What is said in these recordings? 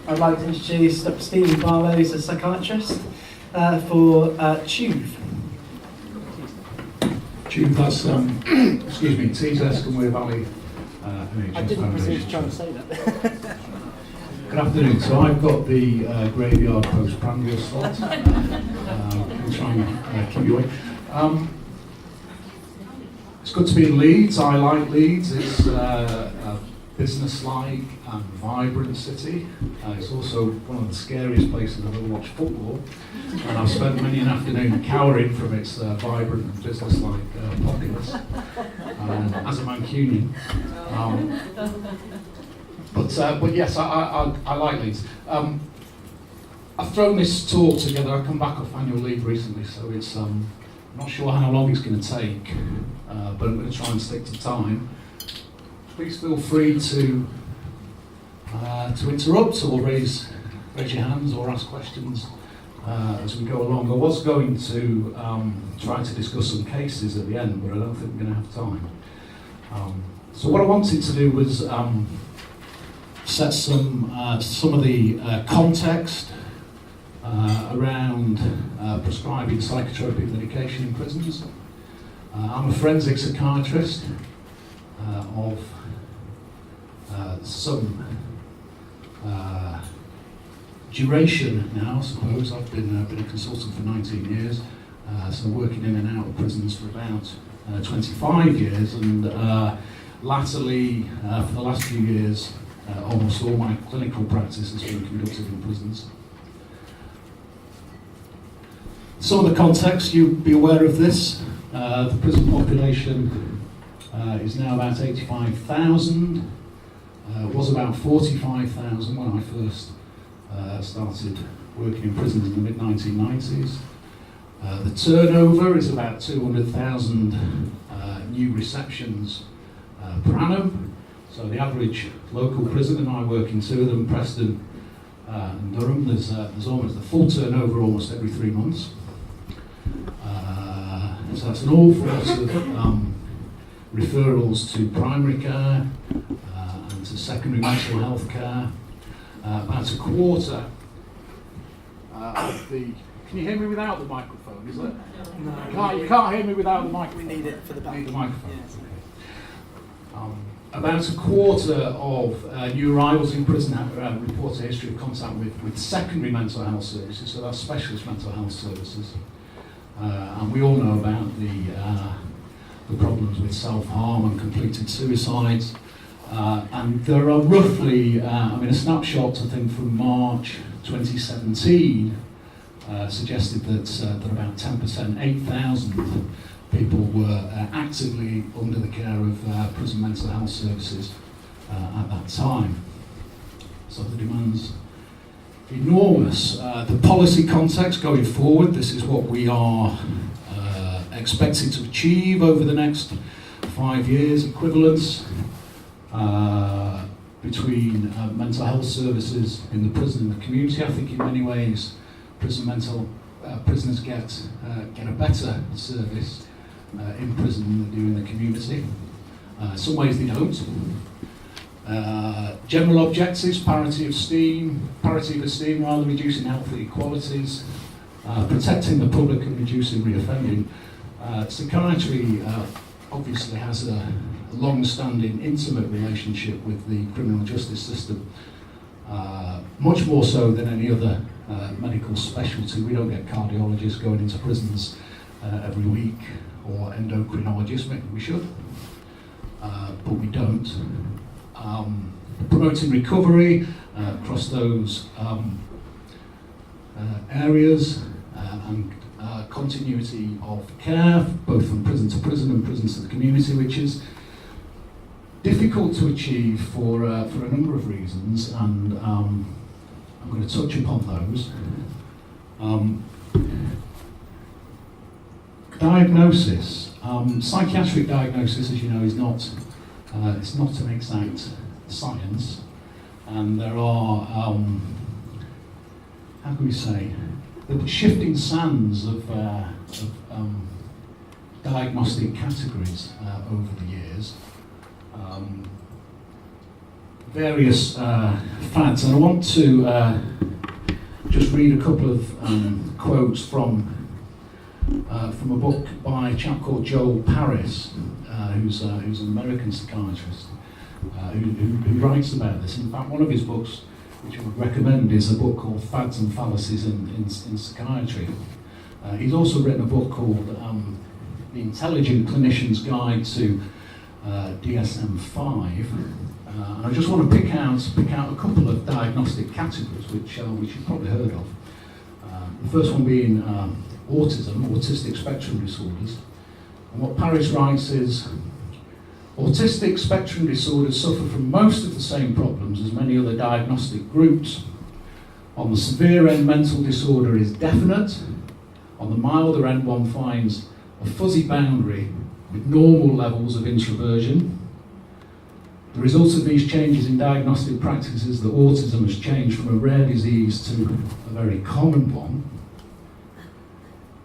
I'd like to introduce Dr. Stephen Barlow, who's a psychiatrist, for Tube. Tube, that's, excuse me, Tees-Escombe Valley NHS I didn't presume to Foundation. try and say that. Good afternoon. So I've got the graveyard postprandial slot. We'll try and keep you awake. It's good to be in Leeds. I like Leeds. It's a business-like and vibrant city. It's also one of the scariest places I've ever watched football. And I've spent many an afternoon cowering from its vibrant and business-like populace as a Mancunian. But yes, I like Leeds. I've thrown this talk together. I come back off annual leave recently, so it's I'm not sure how long it's going to take, but I'm going to try and stick to time. Please feel free to interrupt or raise your hands or ask questions as we go along. I was going to try to discuss some cases at the end, but I don't think we're going to have time. So what I wanted to do was set some of the context around prescribing psychotropic medication in prisons. I'm a forensic psychiatrist of some duration now, I suppose. I've been a consultant for 19 years, so working in and out of prisons for about 25 years, and latterly, for the last few years, almost all my clinical practice has been conducted in prisons. Some of the context, you'll be aware of this. The prison population is now about 85,000. Was about 45,000 when I first started working in prisons in the mid-1990s. The turnover is about 200,000 new receptions per annum. So the average local prison, and I work in two of them, Preston and Durham, there's almost the full turnover almost every 3 months. So that's an awful lot of referrals to primary care and to secondary mental health care. About a quarter of the... Can you hear me without the microphone? Is that? No. You can't hear me without the microphone. We need it for the back. Need the microphone. Yes. Okay. About a quarter of new arrivals in prison report a history of contact with secondary mental health services, so that's specialist mental health services. And we all know about the problems with self-harm and completed suicides. And there are roughly, a snapshot, I think, from March 2017 suggested that about 10%, 8,000 people were actively under the care of prison mental health services at that time. So the demand's enormous. The policy context going forward, this is what we are expected to achieve over the next 5 years, equivalence between mental health services in the prison and the community. I think in many ways prisoners get a better service in prison than they do in the community. Some ways they don't. General objectives, parity of esteem, reducing health inequalities, protecting the public and reducing reoffending. Psychiatry obviously has a long-standing intimate relationship with the criminal justice system, much more so than any other medical specialty. We don't get cardiologists going into prisons every week, or endocrinologists. Maybe we should, but we don't. Promoting recovery across those areas and continuity of care, both from prison to prison and prison to the community, which is difficult to achieve for a number of reasons, and I'm going to touch upon those. Diagnosis. Psychiatric diagnosis, as you know, is not it's not an exact science, and there are how can we say, the shifting sands of diagnostic categories over the years. various fads, and I want to just read a couple of quotes from a book by a chap called Joel Paris, who's an American psychiatrist, who writes about this. In fact, one of his books, which I would recommend, is a book called Fads and Fallacies in Psychiatry. He's also written a book called The Intelligent Clinician's Guide to DSM-5. And I just want to pick out a couple of diagnostic categories which you've probably heard of. The first one being autism, autistic spectrum disorders. And what Paris writes is, autistic spectrum disorders suffer from most of the same problems as many other diagnostic groups. On the severe end, mental disorder is definite. On the milder end, one finds a fuzzy boundary with normal levels of introversion. The result of these changes in diagnostic practice is that autism has changed from a rare disease to a very common one.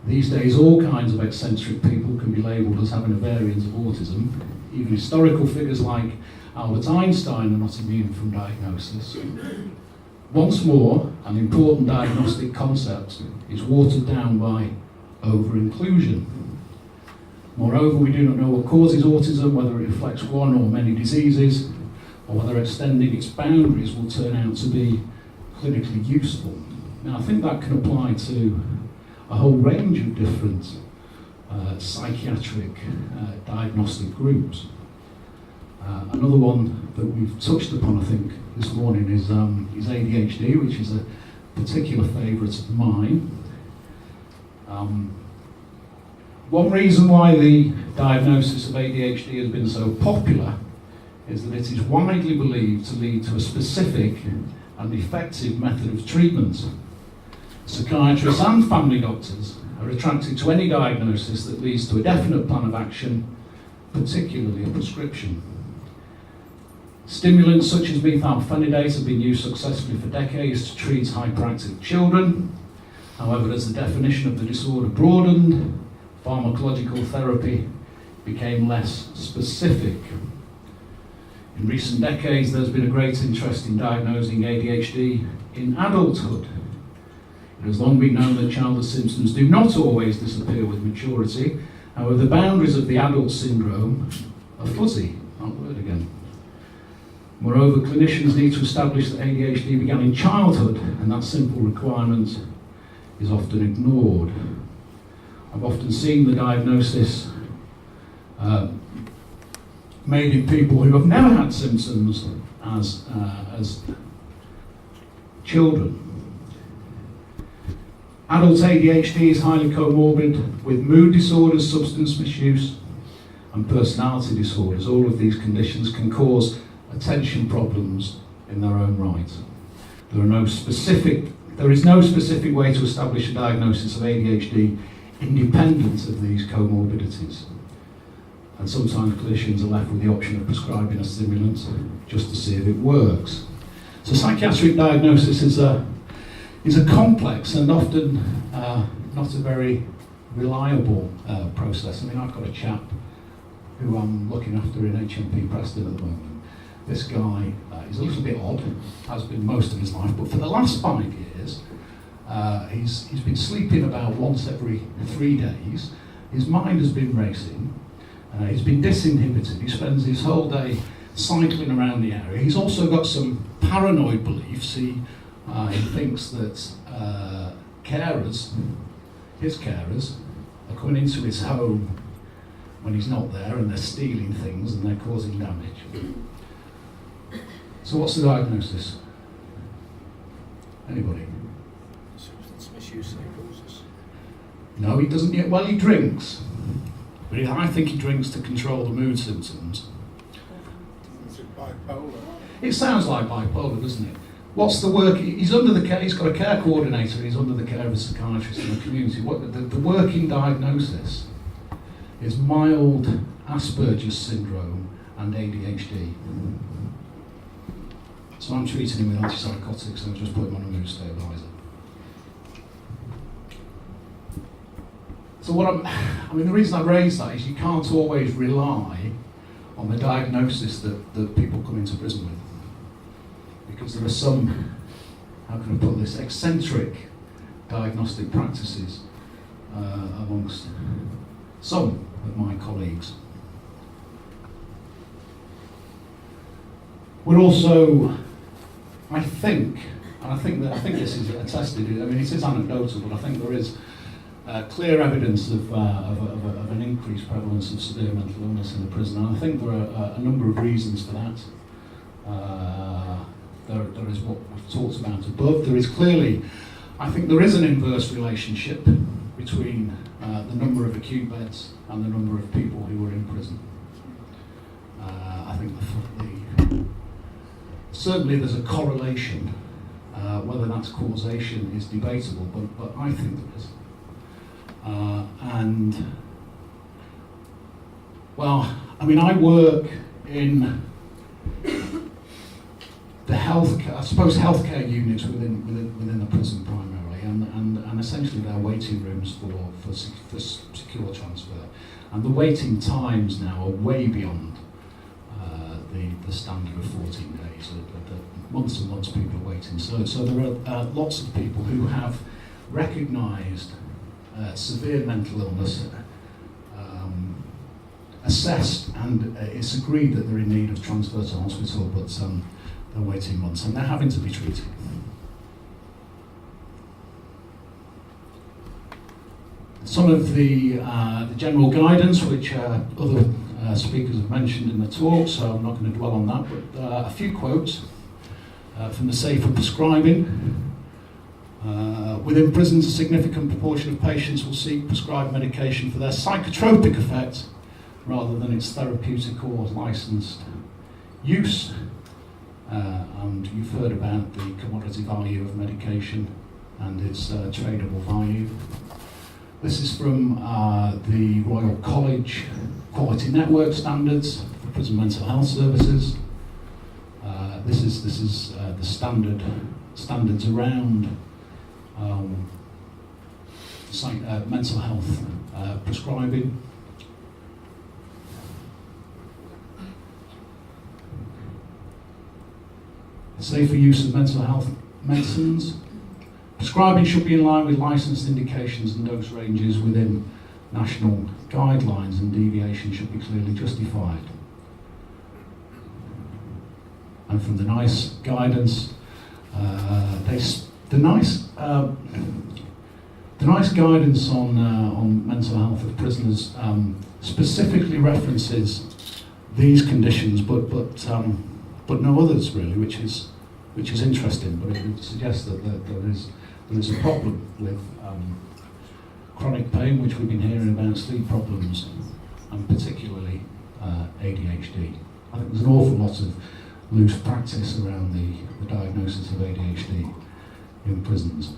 These days, all kinds of eccentric people can be labelled as having a variant of autism. Even historical figures like Albert Einstein are not immune from diagnosis. Once more, an important diagnostic concept is watered down by over-inclusion. Moreover, we do not know what causes autism, whether it reflects one or many diseases, or whether extending its boundaries will turn out to be clinically useful. Now, I think that can apply to a whole range of different psychiatric diagnostic groups. Another one that we've touched upon, I think, this morning is ADHD, which is a particular favourite of mine. One reason why the diagnosis of ADHD has been so popular is that it is widely believed to lead to a specific and effective method of treatment. Psychiatrists and family doctors are attracted to any diagnosis that leads to a definite plan of action, particularly a prescription. Stimulants such as methylphenidate have been used successfully for decades to treat hyperactive children. However, as the definition of the disorder broadened, pharmacological therapy became less specific. In recent decades, there's been a great interest in diagnosing ADHD in adulthood. It has long been known that childhood symptoms do not always disappear with maturity. However, the boundaries of the adult syndrome are fuzzy. That word again. Moreover, clinicians need to establish that ADHD began in childhood, and that simple requirement is often ignored. I've often seen the diagnosis made in people who have never had symptoms as children. Adult ADHD is highly comorbid with mood disorders, substance misuse, and personality disorders. All of these conditions can cause attention problems in their own right. There is no specific way to establish a diagnosis of ADHD independent of these comorbidities. And sometimes clinicians are left with the option of prescribing a stimulant just to see if it works. So psychiatric diagnosis is a complex and often not a very reliable process. I mean, I've got a chap who I'm looking after in HMP Preston at the moment. This guy is a little bit odd, has been most of his life, but for the last 5 years, he's been sleeping about once every 3 days. His mind has been racing. He's been disinhibited. He spends his whole day cycling around the area. He's also got some paranoid beliefs. He thinks that his carers, are coming into his home when he's not there, and they're stealing things and they're causing damage. So what's the diagnosis? Anybody? Substance misuse, psychosis. No, he doesn't yet. Well, he drinks. But I think he drinks to control the mood symptoms. Is it bipolar? It sounds like bipolar, doesn't it? What's the work? He's under the care. He's got a care coordinator. He's under the care of a psychiatrist in the community. What the working diagnosis is mild Asperger's syndrome and ADHD. So I'm treating him with antipsychotics and I've just put him on a mood stabiliser. So the reason I raise that is you can't always rely on the diagnosis that people come into prison with. because there are some, how can I put this, eccentric diagnostic practices amongst some of my colleagues. We're also, I think this is attested, I mean it is anecdotal, but I think there is clear evidence of an increased prevalence of severe mental illness in the prison, and I think there are a number of reasons for that. There is what we've talked about above. There is clearly, I think there is an inverse relationship between the number of acute beds and the number of people who are in prison. I think certainly there's a correlation. Whether that's causation is debatable, but I think there is. And, well, I mean, I work in the healthcare units within the prison primarily, and essentially they're waiting rooms for secure transfer. And the waiting times now are way beyond the standard of 14 days. Months and months people are waiting. So there are lots of people who have recognised severe mental illness, assessed, and it's agreed that they're in need of transfer to hospital, but they're waiting months and they're having to be treated. Some of the general guidance, which other speakers have mentioned in the talk, so I'm not going to dwell on that, but a few quotes from the Safer Prescribing. Within prisons, a significant proportion of patients will seek prescribed medication for their psychotropic effect rather than its therapeutic or licensed use. And you've heard about the commodity value of medication and its tradable value. This is from the Royal College Quality Network Standards for Prison Mental Health Services. This is the standards around mental health prescribing. Safer use of mental health medicines. Prescribing should be in line with licensed indications and dose ranges within national guidelines, and deviation should be clearly justified. And from the NICE guidance, the NICE guidance on mental health of prisoners specifically references these conditions, but no others really, which is interesting. But it would suggest that there is a problem with chronic pain, which we've been hearing about, sleep problems, and particularly ADHD. I think there's an awful lot of loose practice around the diagnosis of ADHD in prisons.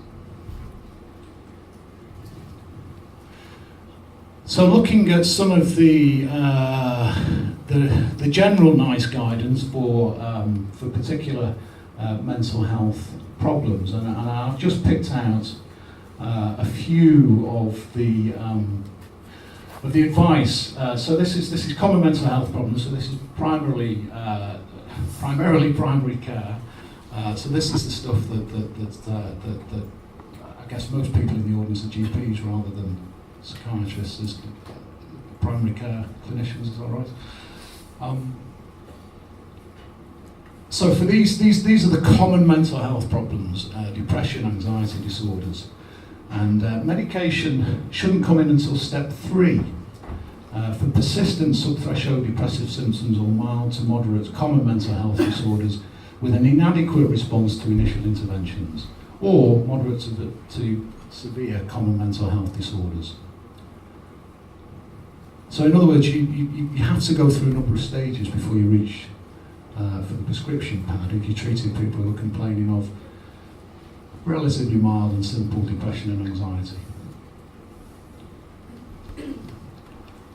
So looking at some of the general NICE guidance for particular mental health problems, and I've just picked out a few of the advice. So this is common mental health problems. So this is primarily primary care. So this is the stuff that I guess most people in the audience are GPs rather than psychiatrists, as primary care clinicians. Is that right? So for these are the common mental health problems: depression, anxiety disorders, and medication shouldn't come in until step 3. For persistent subthreshold depressive symptoms or mild to moderate common mental health disorders with an inadequate response to initial interventions, or moderate to severe common mental health disorders. So in other words, you have to go through a number of stages before you reach for the prescription pad if you're treating people who are complaining of relatively mild and simple depression and anxiety.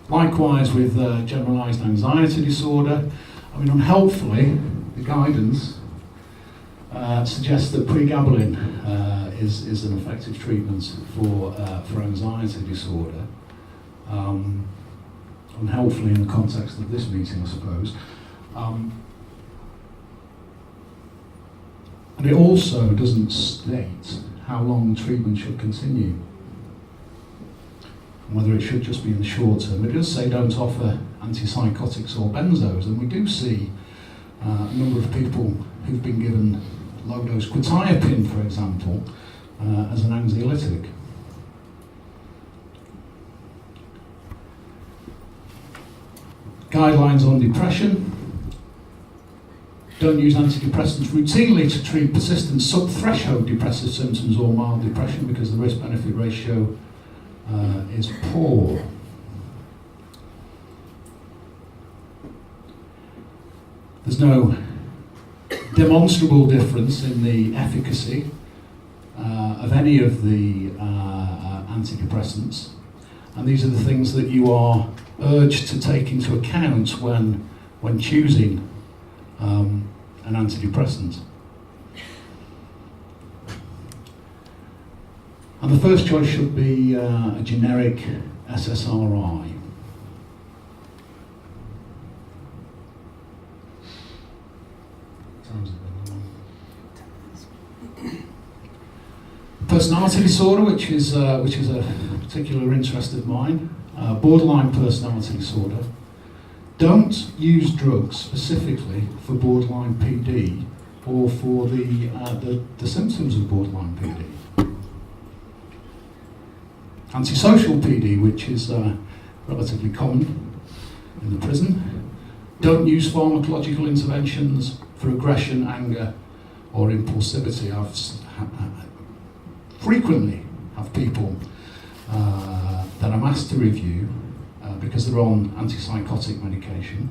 Likewise with generalised anxiety disorder, I mean, unhelpfully, the guidance suggests that pregabalin is an effective treatment for anxiety disorder. Unhelpfully in the context of this meeting, I suppose. But it also doesn't state how long treatment should continue, and whether it should just be in the short term. It does say don't offer antipsychotics or benzos, and we do see a number of people who've been given low-dose quetiapine, for example, as an anxiolytic. Guidelines on depression. Don't use antidepressants routinely to treat persistent sub-threshold depressive symptoms or mild depression because the risk-benefit ratio is poor. There's no demonstrable difference in the efficacy of any of the antidepressants, and these are the things that you are urged to take into account when choosing an antidepressant. And the first choice should be a generic SSRI. Personality disorder, which is a particular interest of mine, borderline personality disorder. Don't use drugs specifically for borderline PD or for the symptoms of borderline PD. Antisocial PD, which is relatively common in the prison. Don't use pharmacological interventions for aggression, anger, or impulsivity. Frequently have people that I'm asked to review because they're on antipsychotic medication,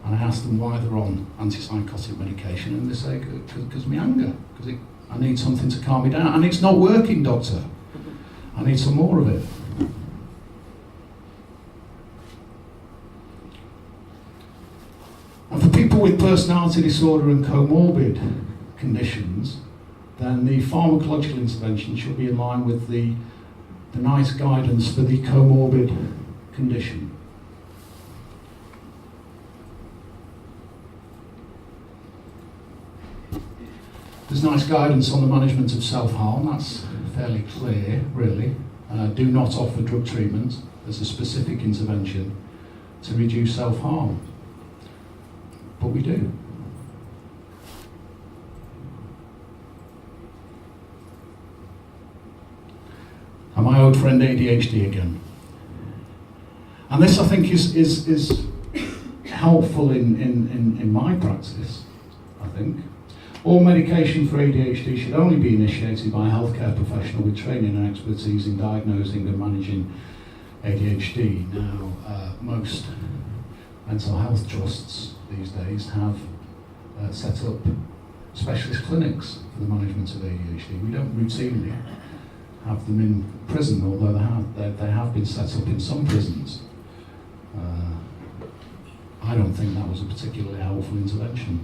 and I ask them why they're on antipsychotic medication, and they say, because of my anger, because I need something to calm me down, and it's not working, doctor. I need some more of it. And for people with personality disorder and comorbid conditions, then the pharmacological intervention should be in line with the NICE guidance for the comorbid condition. There's NICE guidance on the management of self-harm. That's fairly clear, really. Do not offer drug treatment as a specific intervention to reduce self-harm. But we do. And my old friend ADHD again. And this, I think, is helpful in my practice, I think. All medication for ADHD should only be initiated by a healthcare professional with training and expertise in diagnosing and managing ADHD. Now, most mental health trusts these days have set up specialist clinics for the management of ADHD. We don't routinely have them in prison, although they have been set up in some prisons. I don't think that was a particularly helpful intervention.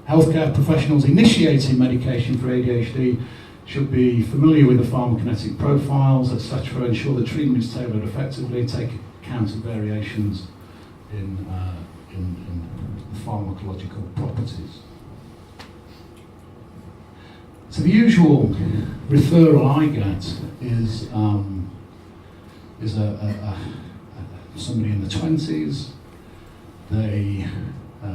Healthcare professionals initiating medication for ADHD should be familiar with the pharmacokinetic profiles, etc., ensure the treatment is tailored effectively, take account of variations in the pharmacological properties. So the usual referral I get is somebody in the 20s. They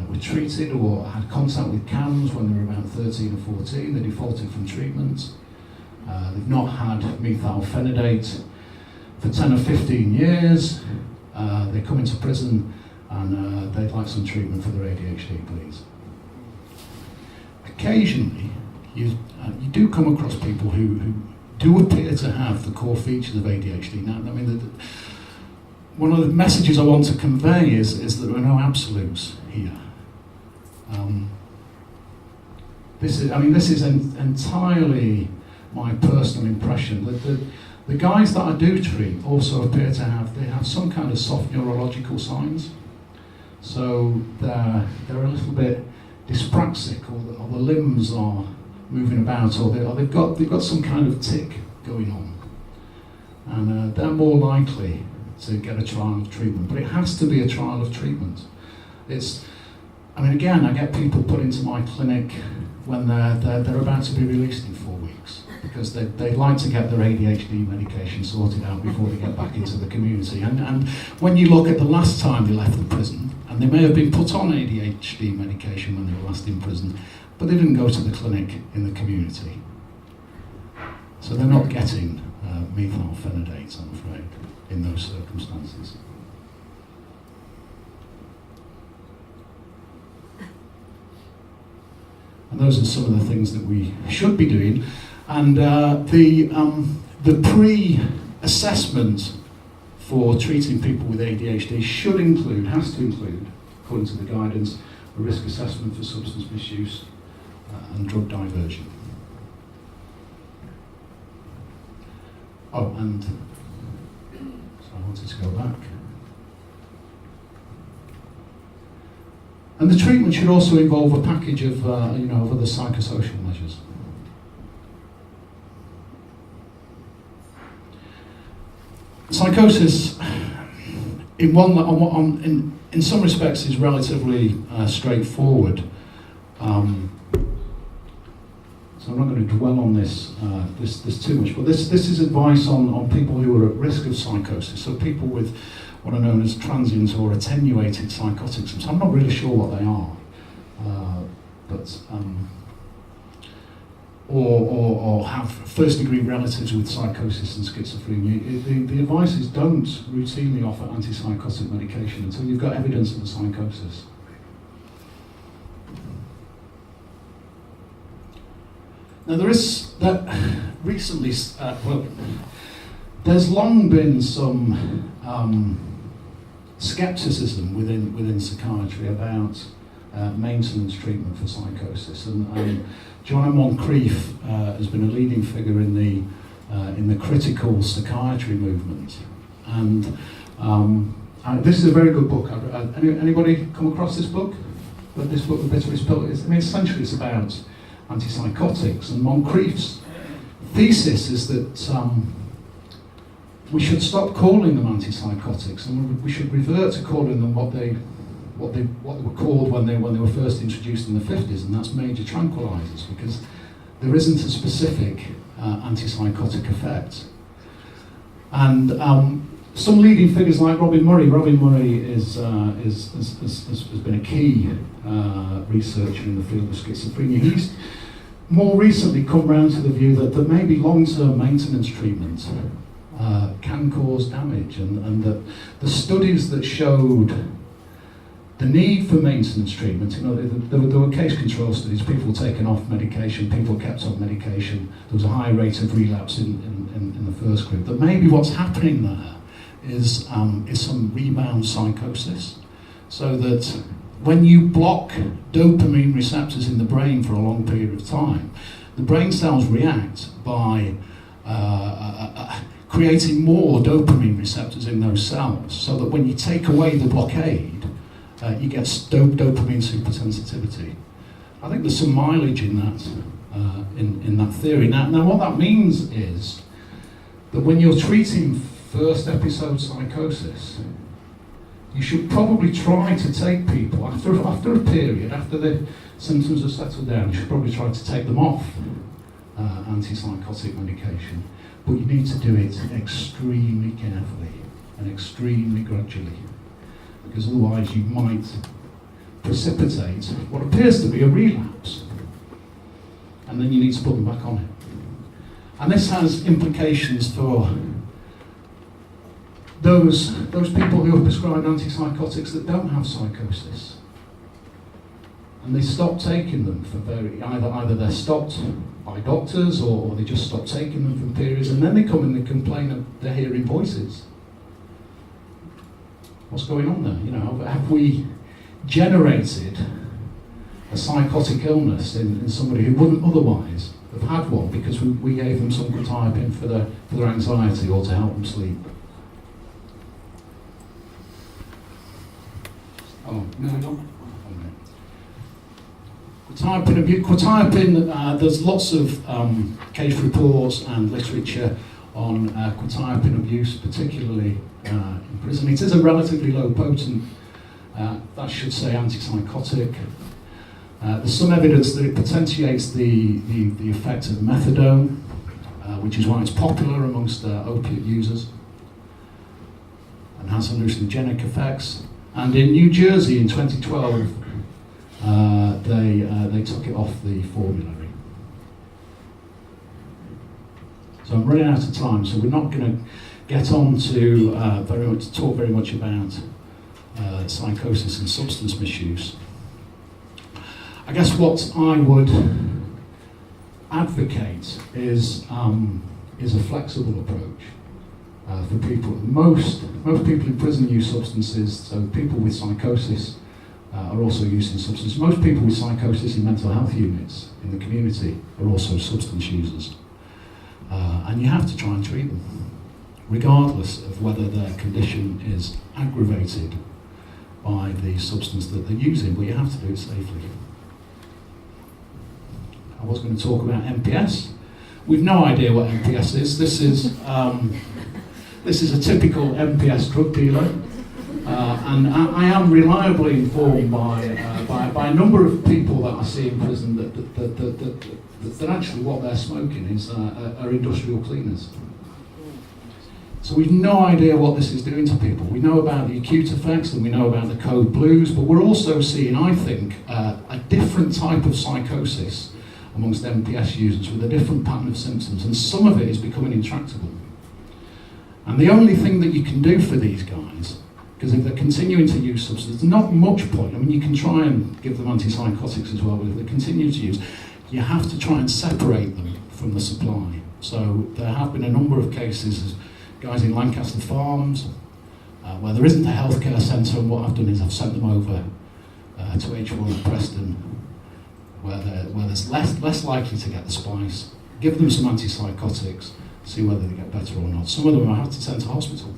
were treated or had contact with CAMS when they were about 13 or 14. They defaulted from treatment. They've not had methylphenidate for 10 or 15 years. They come into prison and they'd like some treatment for their ADHD, please. Occasionally, you do come across people who do appear to have the core features of ADHD. Now, I mean, one of the messages I want to convey is that there are no absolutes here. This is entirely my personal impression. The guys that I do treat also appear to have some kind of soft neurological signs. So they're a little bit dyspraxic, or the limbs are moving about, or they've got some kind of tic going on, and they're more likely to get a trial of treatment. But it has to be a trial of treatment. I mean, again, I get people put into my clinic when they're about to be released in 4 weeks, because they like to get their ADHD medication sorted out before they get back into the community. And when you look at the last time they left the prison, and they may have been put on ADHD medication when they were last in prison, but they didn't go to the clinic in the community. So they're not getting methylphenidate, I'm afraid, in those circumstances. And those are some of the things that we should be doing. And the pre-assessment for treating people with ADHD has to include, according to the guidance, a risk assessment for substance misuse and drug diversion. Oh, and so I wanted to go back. And the treatment should also involve a package of, of other psychosocial measures. Psychosis, in some respects, is relatively straightforward. So I'm not going to dwell on this too much, but this is advice on people who are at risk of psychosis. So people with what are known as transient or attenuated psychotic symptoms. I'm not really sure what they are, or have first-degree relatives with psychosis and schizophrenia. The advice is don't routinely offer antipsychotic medication until you've got evidence of a psychosis. Now there is that recently. There's long been some scepticism within psychiatry about maintenance treatment for psychosis, and Joanna Moncrief has been a leading figure in the critical psychiatry movement, and this is a very good book. Anybody come across this book? But this book, The Bitterest Pill, essentially it's about antipsychotics, and Moncrief's thesis is that we should stop calling them antipsychotics, and we should revert to calling them what they were called when they were first introduced in the 50s, and that's major tranquilizers, because there isn't a specific antipsychotic effect. And some leading figures like Robin Murray has been a key researcher in the field of schizophrenia. He's more recently come round to the view that maybe long-term maintenance treatment can cause damage, and that the studies that showed the need for maintenance treatment, there were case control studies, people taken off medication, people kept on medication, there was a high rate of relapse in the first group, that maybe what's happening there is some rebound psychosis, so that when you block dopamine receptors in the brain for a long period of time, the brain cells react by creating more dopamine receptors in those cells, so that when you take away the blockade, you get dopamine supersensitivity. I think there's some mileage in that, in that theory. Now what that means is that when you're treating first episode psychosis, you should probably try to take people, after a period, after the symptoms have settled down, you should probably try to take them off antipsychotic medication. But you need to do it extremely carefully and extremely gradually, because otherwise you might precipitate what appears to be a relapse, and then you need to put them back on it. And this has implications for those people who are prescribed antipsychotics that don't have psychosis, and they stop taking them for either they're stopped by doctors, or they just stop taking them for periods, and then they come and they complain that they're hearing voices. What's going on there? Have we generated a psychotic illness in somebody who wouldn't otherwise have had one because we gave them some quetiapine for their anxiety or to help them sleep? Oh, no, I don't. Quetiapine, there's lots of case reports and literature on quetiapine abuse, particularly in prison. It is a relatively low potent That should say antipsychotic. There's some evidence that it potentiates the effect of methadone, which is why it's popular amongst opiate users, and has hallucinogenic effects. And in New Jersey in 2012, they took it off the formulary. So I'm running out of time, so we're not going to get on to talk very much about psychosis and substance misuse. I guess what I would advocate is a flexible approach for people. Most people in prison use substances, so people with psychosis are also using substances. Most people with psychosis in mental health units in the community are also substance users. And you have to try and treat them, regardless of whether their condition is aggravated by the substance that they're using, but you have to do it safely. I was going to talk about MPS. We've no idea what MPS is. This is a typical MPS drug dealer, and I am reliably informed by a number of people that I see in prison that actually what they're smoking is are industrial cleaners. So we've no idea what this is doing to people. We know about the acute effects and we know about the code blues, but we're also seeing, I think, a different type of psychosis amongst MPS users with a different pattern of symptoms, and some of it is becoming intractable. And the only thing that you can do for these guys, because if they're continuing to use substances, there's not much point. I mean, you can try and give them antipsychotics as well, but if they continue to use, you have to try and separate them from the supply. So there have been a number of cases, guys in Lancaster Farms, where there isn't a healthcare centre, and what I've done is I've sent them over to H1 at Preston, where there's less likely to get the spice, give them some antipsychotics, see whether they get better or not. Some of them I have to send to hospital.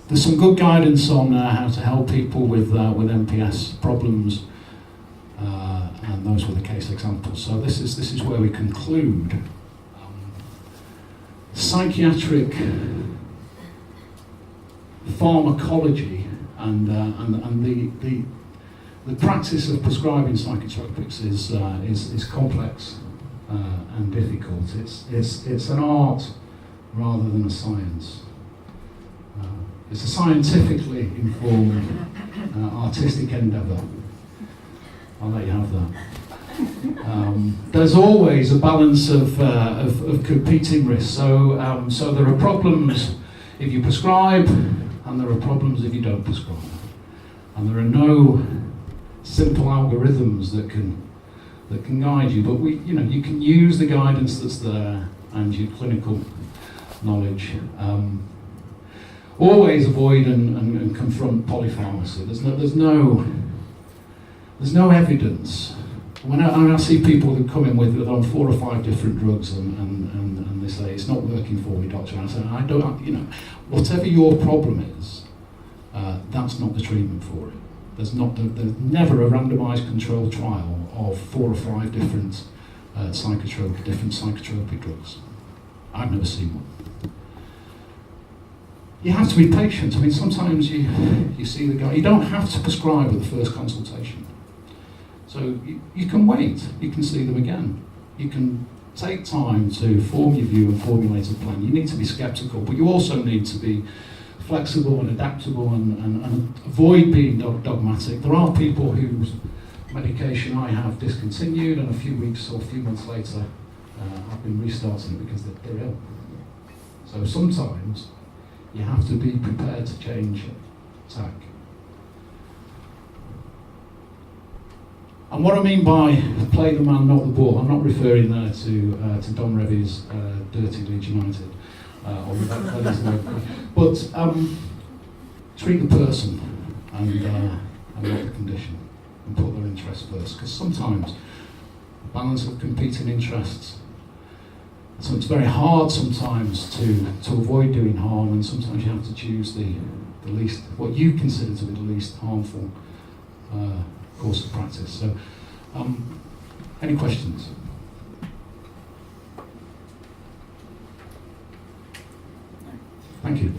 There's some good guidance on how to help people with MPS problems, and those were the case examples. So this is where we conclude. Psychiatric pharmacology and the practice of prescribing psychotropics is complex and difficult. It's an art rather than a science. It's a scientifically informed artistic endeavour. I'll let you have that. There's always a balance of competing risks. So there are problems if you prescribe, and there are problems if you don't prescribe. And there are no simple algorithms that can guide you. But you can use the guidance that's there and your clinical knowledge. Always avoid and confront polypharmacy. There's no evidence. When I see people who come in with on 4 or 5 different drugs and they say it's not working for me, doctor, and I say I don't. Whatever your problem is, that's not the treatment for it. There's never a randomised controlled trial of 4 or 5 different psychotropic drugs. I've never seen one. You have to be patient. I mean, sometimes you see the guy, you don't have to prescribe at the first consultation. So you can wait, you can see them again. You can take time to form your view and formulate a plan. You need to be sceptical, but you also need to be flexible and adaptable and avoid being dogmatic. There are people whose medication I have discontinued, and a few weeks or a few months later I've been restarting it because they're ill. So sometimes you have to be prepared to change tack. And what I mean by play the man, not the ball, I'm not referring there to Don Revy's Dirty Leeds United, but treat the person and not the condition, and put their interests first. Because sometimes the balance of competing interests. So it's very hard sometimes to avoid doing harm, and sometimes you have to choose the least, what you consider to be the least harmful course of practice. So, any questions? Thank you.